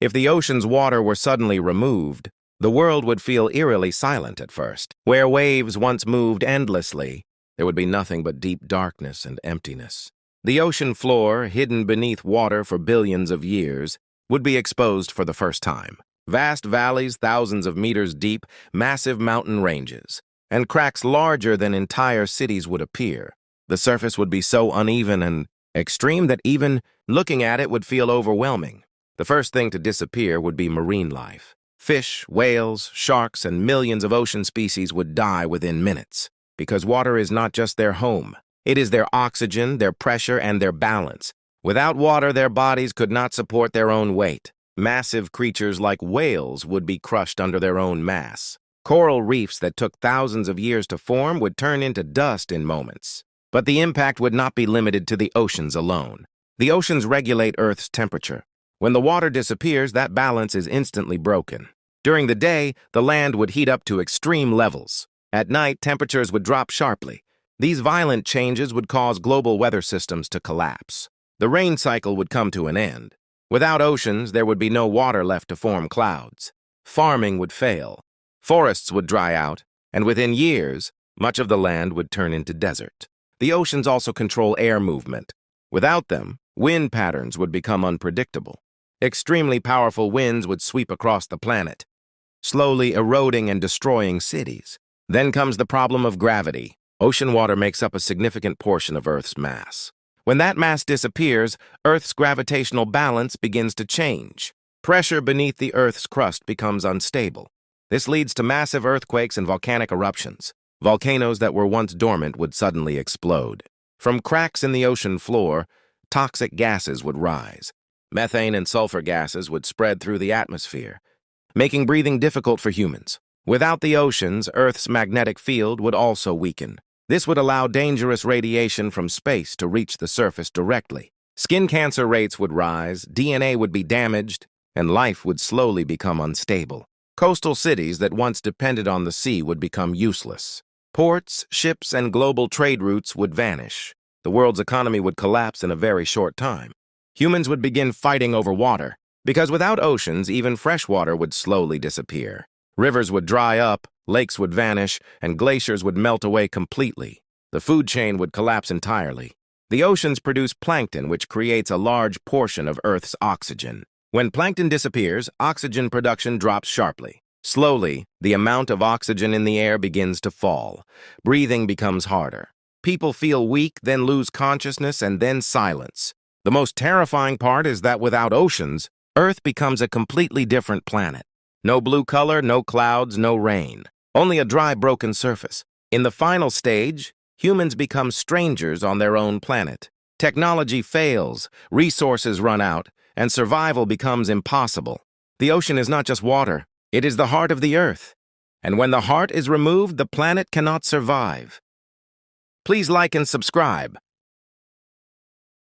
If the ocean's water were suddenly removed, the world would feel eerily silent at first. Where waves once moved endlessly, there would be nothing but deep darkness and emptiness. The ocean floor, hidden beneath water for billions of years, would be exposed for the first time. Vast valleys thousands of meters deep, massive mountain ranges, and cracks larger than entire cities would appear. The surface would be so uneven and extreme that even looking at it would feel overwhelming. The first thing to disappear would be marine life. Fish, whales, sharks, and millions of ocean species would die within minutes, because water is not just their home. It is their oxygen, their pressure, and their balance. Without water, their bodies could not support their own weight. Massive creatures like whales would be crushed under their own mass. Coral reefs that took thousands of years to form would turn into dust in moments. But the impact would not be limited to the oceans alone. The oceans regulate Earth's temperature. When the water disappears, that balance is instantly broken. During the day, the land would heat up to extreme levels. At night, temperatures would drop sharply. These violent changes would cause global weather systems to collapse. The rain cycle would come to an end. Without oceans, there would be no water left to form clouds. Farming would fail. Forests would dry out, and within years, much of the land would turn into desert. The oceans also control air movement. Without them, wind patterns would become unpredictable. Extremely powerful winds would sweep across the planet, slowly eroding and destroying cities. Then comes the problem of gravity. Ocean water makes up a significant portion of Earth's mass. When that mass disappears, Earth's gravitational balance begins to change. Pressure beneath the Earth's crust becomes unstable. This leads to massive earthquakes and volcanic eruptions. Volcanoes that were once dormant would suddenly explode. From cracks in the ocean floor, toxic gases would rise. Methane and sulfur gases would spread through the atmosphere, making breathing difficult for humans. Without the oceans, Earth's magnetic field would also weaken. This would allow dangerous radiation from space to reach the surface directly. Skin cancer rates would rise, DNA would be damaged, and life would slowly become unstable. Coastal cities that once depended on the sea would become useless. Ports, ships, and global trade routes would vanish. The world's economy would collapse in a very short time. Humans would begin fighting over water, because without oceans, even fresh water would slowly disappear. Rivers would dry up, lakes would vanish, and glaciers would melt away completely. The food chain would collapse entirely. The oceans produce plankton, which creates a large portion of Earth's oxygen. When plankton disappears, oxygen production drops sharply. Slowly, the amount of oxygen in the air begins to fall. Breathing becomes harder. People feel weak, then lose consciousness, and then silence. The most terrifying part is that without oceans, Earth becomes a completely different planet. No blue color, no clouds, no rain. Only a dry, broken surface. In the final stage, humans become strangers on their own planet. Technology fails, resources run out, and survival becomes impossible. The ocean is not just water, it is the heart of the Earth. And when the heart is removed, the planet cannot survive. Please like and subscribe.